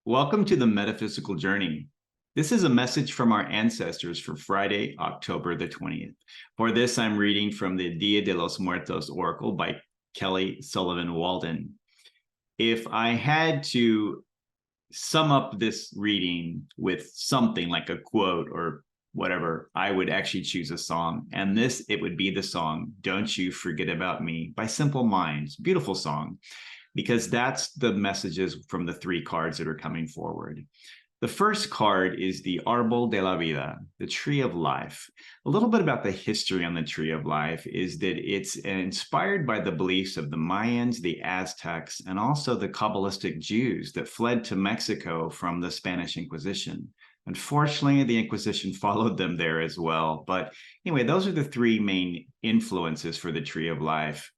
Welcome to the Metaphysical Journey. This is a message from our ancestors for Friday, October the 20th. For this, I'm reading from the Dia de los Muertos Oracle by Kelly Sullivan Walden. If I had to sum up this reading with something like a quote or whatever, I would actually choose a song. And it would be the song, Don't You Forget About Me by Simple Minds. Beautiful song, because that's the messages from the three cards that are coming forward. The first card is the Árbol de la Vida, the Tree of Life. A little bit about the history on the Tree of Life is that it's inspired by the beliefs of the Mayans, the Aztecs, and also the Kabbalistic Jews that fled to Mexico from the Spanish Inquisition. Unfortunately, the Inquisition followed them there as well. But anyway, those are the three main influences for the Tree of Life.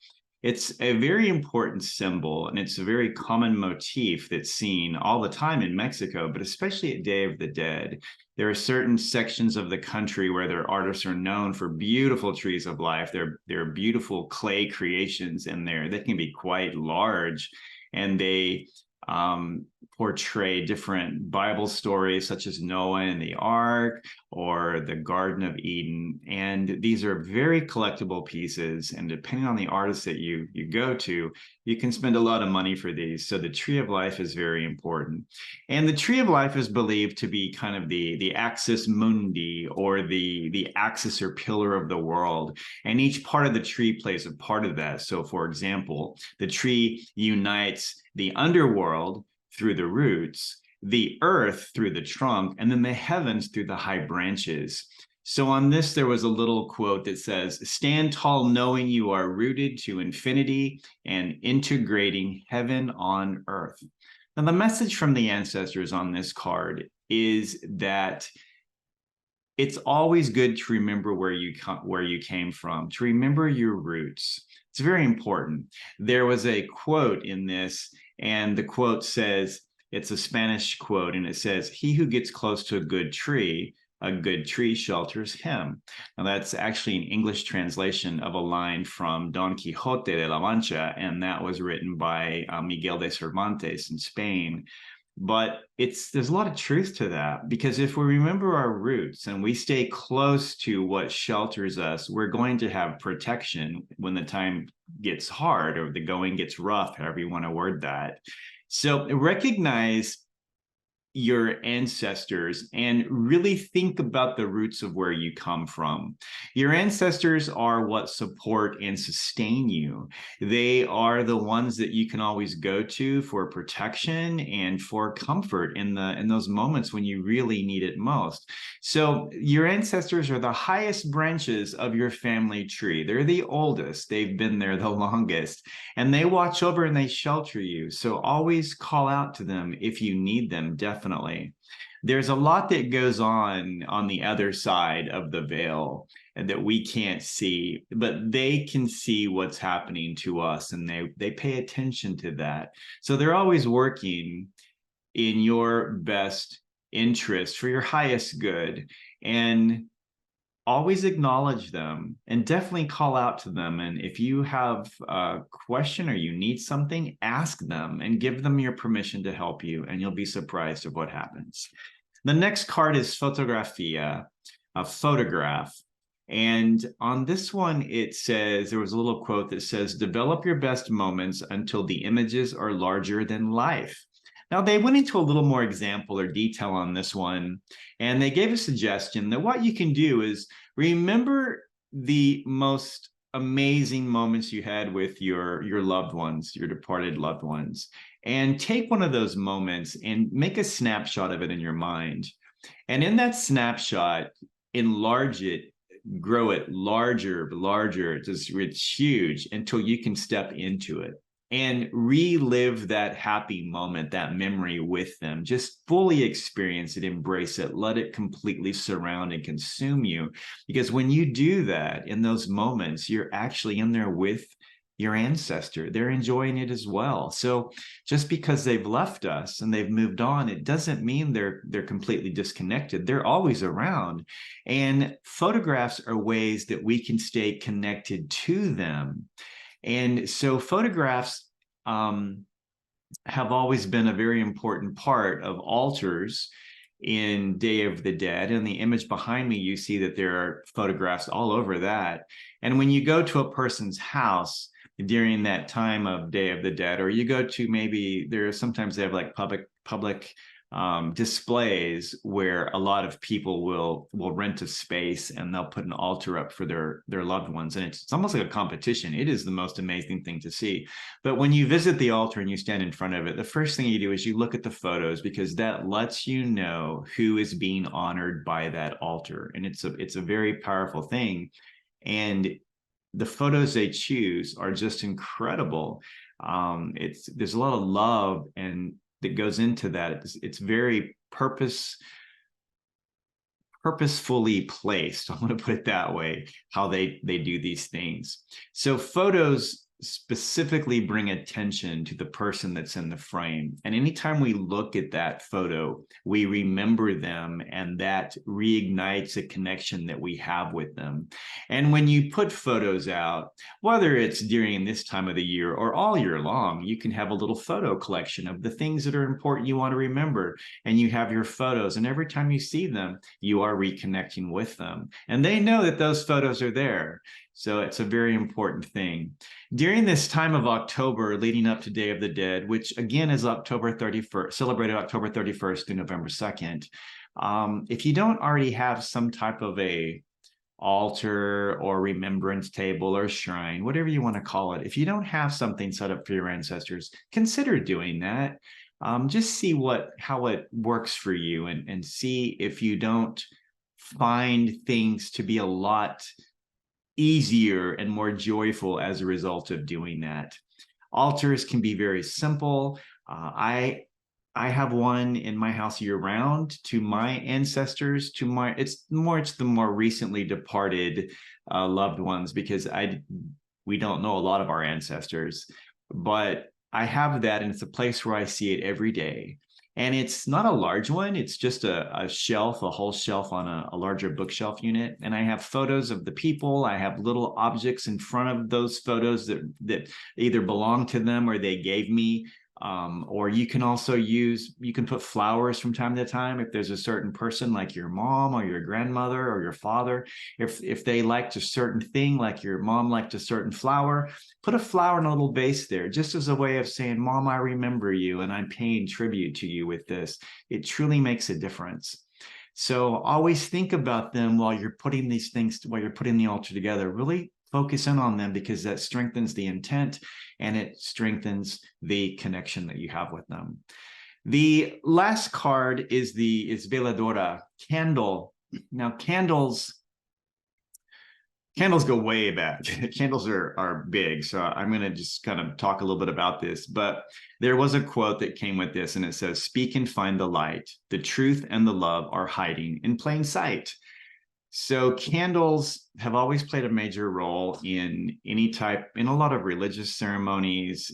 It's a very important symbol, and it's a very common motif that's seen all the time in Mexico, but especially at Day of the Dead. There are certain sections of the country where their artists are known for beautiful trees of life. They're beautiful clay creations in there. They can be quite large, and they portray different Bible stories such as Noah and the Ark or the Garden of Eden. And these are very collectible pieces. And depending on the artist that you go to, you can spend a lot of money for these. So the Tree of Life is very important. And the Tree of Life is believed to be kind of the axis mundi, or the axis or pillar of the world. And each part of the tree plays a part of that. So for example, the tree unites the underworld through the roots, the earth through the trunk, and then the heavens through the high branches. So on this, there was a little quote that says, "Stand tall knowing you are rooted to infinity and integrating heaven on earth." Now, the message from the ancestors on this card is that it's always good to remember where you came from, to remember your roots. It's very important. There was a quote in this, and the quote says, it's a Spanish quote, and it says, "He who gets close to a good tree shelters him." Now, that's actually an English translation of a line from Don Quixote de la Mancha, and that was written by Miguel de Cervantes in Spain. But there's a lot of truth to that, because if we remember our roots and we stay close to what shelters us, we're going to have protection when the time gets hard or the going gets rough, however you want to word that. So recognize your ancestors and really think about the roots of where you come from. Your ancestors are what support and sustain you. They are the ones that you can always go to for protection and for comfort in those moments when you really need it most. So your ancestors are the highest branches of your family tree. They're the oldest. They've been there the longest, and they watch over and they shelter you. So always call out to them if you need them, definitely. There's a lot that goes on the other side of the veil and that we can't see, but they can see what's happening to us, and they pay attention to that. So they're always working in your best interest for your highest good, and always acknowledge them and definitely call out to them. And if you have a question or you need something, ask them and give them your permission to help you, and you'll be surprised of what happens. The next card is Fotografia, a photograph. And on this one, it says, there was a little quote that says, "Develop your best moments until the images are larger than life." Now, they went into a little more example or detail on this one, and they gave a suggestion that what you can do is remember the most amazing moments you had with your loved ones, your departed loved ones, and take one of those moments and make a snapshot of it in your mind. And in that snapshot, enlarge it, grow it larger, it's huge until you can step into it and relive that happy moment, that memory with them. Just fully experience it, embrace it, let it completely surround and consume you. Because when you do that, in those moments, you're actually in there with your ancestor. They're enjoying it as well. So just because they've left us and they've moved on, it doesn't mean they're completely disconnected. They're always around. And photographs are ways that we can stay connected to them. And so photographs have always been a very important part of altars in Day of the Dead. And the image behind me, you see that there are photographs all over that. And when you go to a person's house during that time of Day of the Dead, or you go to, maybe there are sometimes they have like public displays where a lot of people will rent a space and they'll put an altar up for their loved ones, and it's almost like a competition. It is the most amazing thing to see. But when you visit the altar and you stand in front of it, the first thing you do is you look at the photos, because that lets you know who is being honored by that altar, and it's a very powerful thing. And the photos they choose are just incredible. There's a lot of love and that goes into that. It's very purposefully placed. I'm going to put it that way, how they do these things. So photos specifically bring attention to the person that's in the frame. And anytime we look at that photo, we remember them, and that reignites a connection that we have with them. And when you put photos out, whether it's during this time of the year or all year long, you can have a little photo collection of the things that are important you want to remember. And you have your photos, and every time you see them, you are reconnecting with them. And they know that those photos are there. So it's a very important thing. During this time of October, leading up to Day of the Dead, which again is October 31st, celebrated October 31st through November 2nd, if you don't already have some type of a altar or remembrance table or shrine, whatever you want to call it, if you don't have something set up for your ancestors, consider doing that. Just see how it works for you, and see if you don't find things to be a lot easier and more joyful as a result of doing that. Altars can be very simple. I have one in my house year round to my ancestors, it's the more recently departed loved ones, because we don't know a lot of our ancestors, but I have that, and it's a place where I see it every day. And it's not a large one. It's just a shelf, a whole shelf on a larger bookshelf unit. And I have photos of the people. I have little objects in front of those photos that either belong to them or they gave me. Or you can also you can put flowers from time to time. If there's a certain person like your mom or your grandmother or your father, if they liked a certain thing, like your mom liked a certain flower, put a flower in a little vase there, just as a way of saying, Mom, I remember you and I'm paying tribute to you with this. It truly makes a difference. So always think about them while you're putting the altar together. Really focus in on them, because that strengthens the intent and it strengthens the connection that you have with them. The last card is veladora, candle. Now, candles go way back. Candles are big. So I'm going to just kind of talk a little bit about this. But there was a quote that came with this, and it says, "Speak and find the light. The truth and the love are hiding in plain sight." So candles have always played a major role in in a lot of religious ceremonies,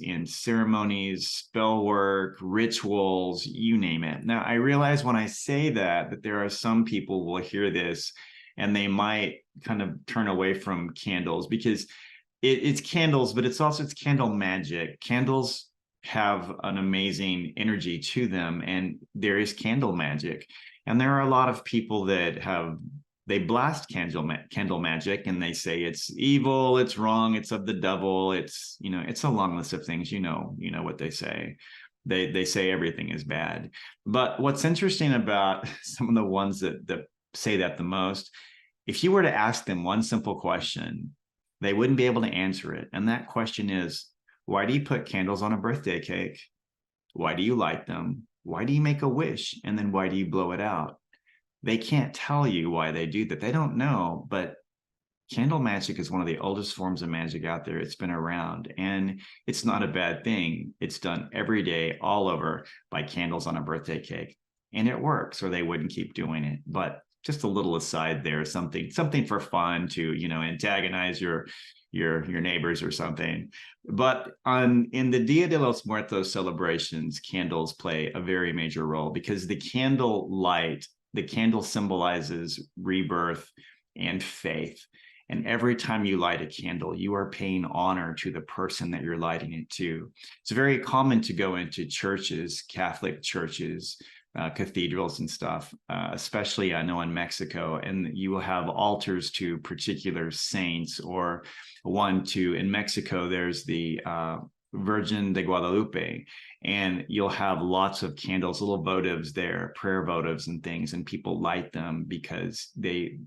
spell work, rituals, you name it. Now, I realize when I say that there are some people will hear this and they might kind of turn away from candles, because it's candles, but it's candle magic. Candles have an amazing energy to them, and there is candle magic. And there are a lot of people that they blast candle magic, and they say it's evil, it's wrong, it's of the devil, it's a long list of things. You know what they say. They say everything is bad. But what's interesting about some of the ones that say that the most, if you were to ask them one simple question, they wouldn't be able to answer it. And that question is, why do you put candles on a birthday cake? Why do you light them? Why do you make a wish? And then why do you blow it out? They can't tell you why they do that. They don't know, but candle magic is one of the oldest forms of magic out there. It's been around, and it's not a bad thing. It's done every day, all over, by candles on a birthday cake, and it works, or they wouldn't keep doing it. But just a little aside there, something for fun to antagonize your neighbors or something. But in the Dia de los Muertos celebrations, candles play a very major role, because the candle symbolizes rebirth and faith. And every time you light a candle, you are paying honor to the person that you're lighting it to. It's very common to go into churches, Catholic churches, cathedrals and stuff, especially I know in Mexico, and you will have altars to particular saints, or in Mexico, there's the Virgin de Guadalupe, and you'll have lots of candles, little votives there, prayer votives and things, and people light them because they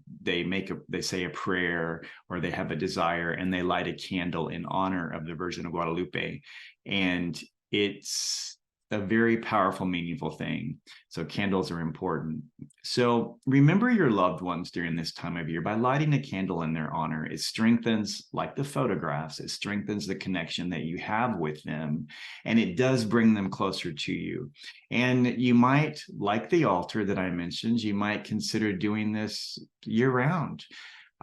say a prayer, or they have a desire, and they light a candle in honor of the Virgin of Guadalupe. And it's a very powerful, meaningful thing. So candles are important. So remember your loved ones during this time of year by lighting a candle in their honor. It strengthens, like the photographs, it strengthens the connection that you have with them, and it does bring them closer to you. And you might, like the altar that I mentioned, you might consider doing this year round.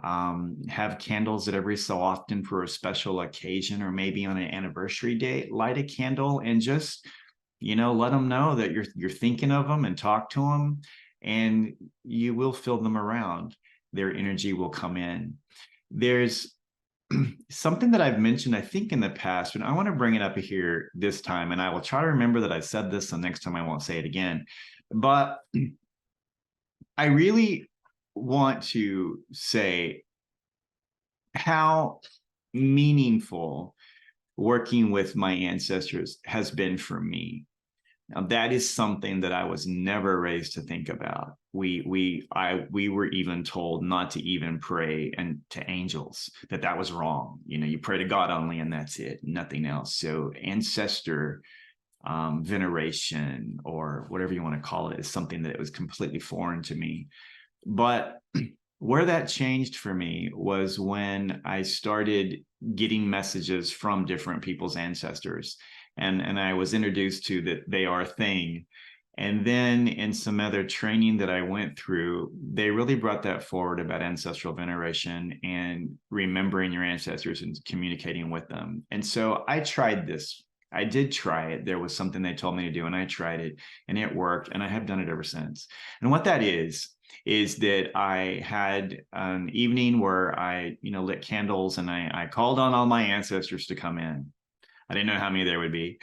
Have candles that every so often for a special occasion, or maybe on an anniversary date, light a candle and just let them know that you're thinking of them, and talk to them, and you will feel them around. Their energy will come in. There's something that I've mentioned, I think, in the past, but I want to bring it up here this time, and I will try to remember that I said this, the next time I won't say it again. But I really want to say how meaningful working with my ancestors has been for me. Now, that is something that I was never raised to think about. We were even told not to even pray and to angels, that was wrong. You pray to God only, and that's it, nothing else. So ancestor veneration, or whatever you want to call it, is something that was completely foreign to me. But where that changed for me was when I started getting messages from different people's ancestors. And I was introduced to that they are a thing. And then in some other training that I went through, they really brought that forward about ancestral veneration and remembering your ancestors and communicating with them. And so I tried this. I did try it. There was something they told me to do, and I tried it, and it worked, and I have done it ever since. And what that is that I had an evening where I, lit candles, and I called on all my ancestors to come in. I didn't know how many there would be,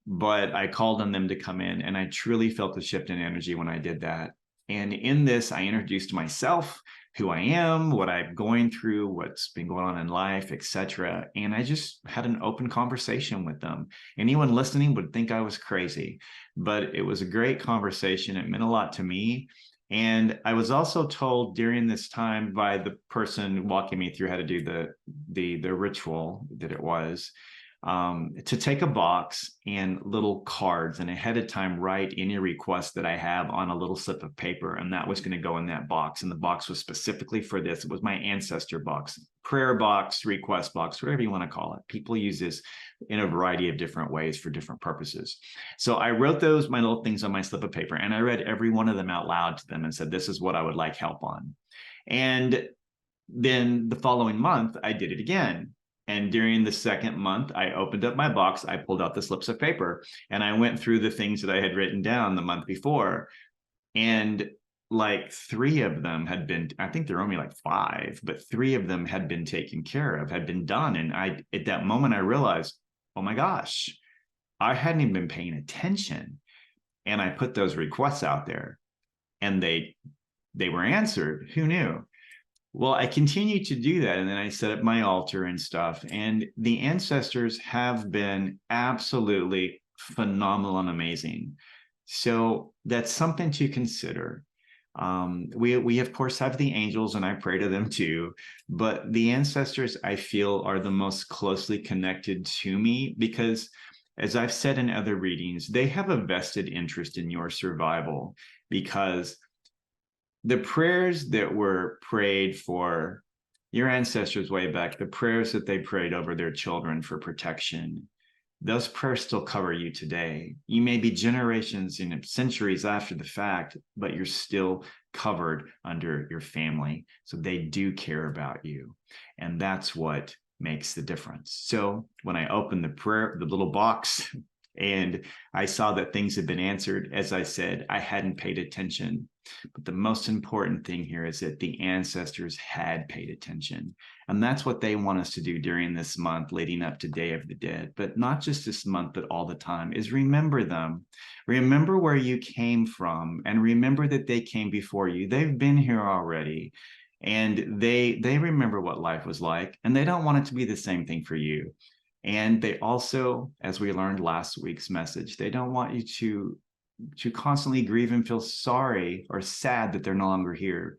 but I called on them to come in, and I truly felt the shift in energy when I did that. And in this, I introduced myself, who I am, what I'm going through, what's been going on in life, etc. And I just had an open conversation with them. Anyone listening would think I was crazy, but it was a great conversation. It meant a lot to me. And I was also told during this time by the person walking me through how to do the ritual that it was, to take a box and little cards, and ahead of time write any request that I have on a little slip of paper, and that was going to go in that box. And the box was specifically for this. It was my ancestor box, prayer box, request box, whatever you want to call it. People use this in a variety of different ways for different purposes. So I wrote my little things on my slip of paper, and I read every one of them out loud to them and said, this is what I would like help on. And then the following month, I did it again. And during the second month, I opened up my box, I pulled out the slips of paper, and I went through the things that I had written down the month before. And like 3 of them had been, I think there were only like 5, but 3 of them had been taken care of, had been done. And at that moment, I realized, oh my gosh, I hadn't even been paying attention. And I put those requests out there, and they were answered. Who knew? Well, I continued to do that, and then I set up my altar and stuff, and the ancestors have been absolutely phenomenal and amazing. So that's something to consider. We of course have the angels, and I pray to them too, but the ancestors, I feel, are the most closely connected to me because, as I've said in other readings, they have a vested interest in your survival, because the prayers that were prayed for your ancestors way back, the prayers that they prayed over their children for protection, those prayers still cover you today. You may be generations and centuries after the fact, but you're still covered under your family. So they do care about you. And that's what makes the difference. So when I opened the little box, And I saw that things had been answered. As I said, I hadn't paid attention. But the most important thing here is that the ancestors had paid attention. And that's what they want us to do during this month leading up to Day of the Dead. But not just this month, but all the time, is remember them. Remember where you came from, and remember that they came before you. They've been here already. And they remember what life was like, and they don't want it to be the same thing for you. And they also, as we learned last week's message, they don't want you to constantly grieve and feel sorry or sad that they're no longer here,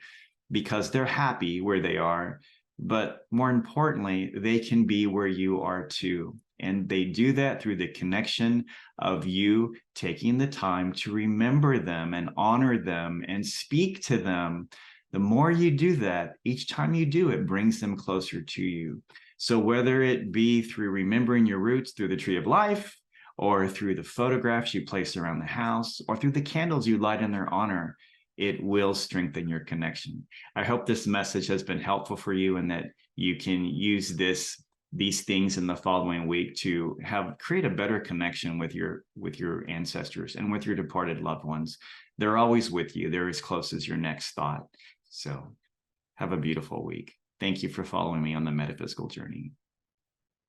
because they're happy where they are. But more importantly, they can be where you are too. And they do that through the connection of you taking the time to remember them and honor them and speak to them. The more you do that, each time you do, it brings them closer to you. So whether it be through remembering your roots through the tree of life, or through the photographs you place around the house, or through the candles you light in their honor, it will strengthen your connection. I hope this message has been helpful for you, and that you can use these things in the following week to create a better connection with your ancestors and with your departed loved ones. They're always with you. They're as close as your next thought. So have a beautiful week. Thank you for following me on the metaphysical journey.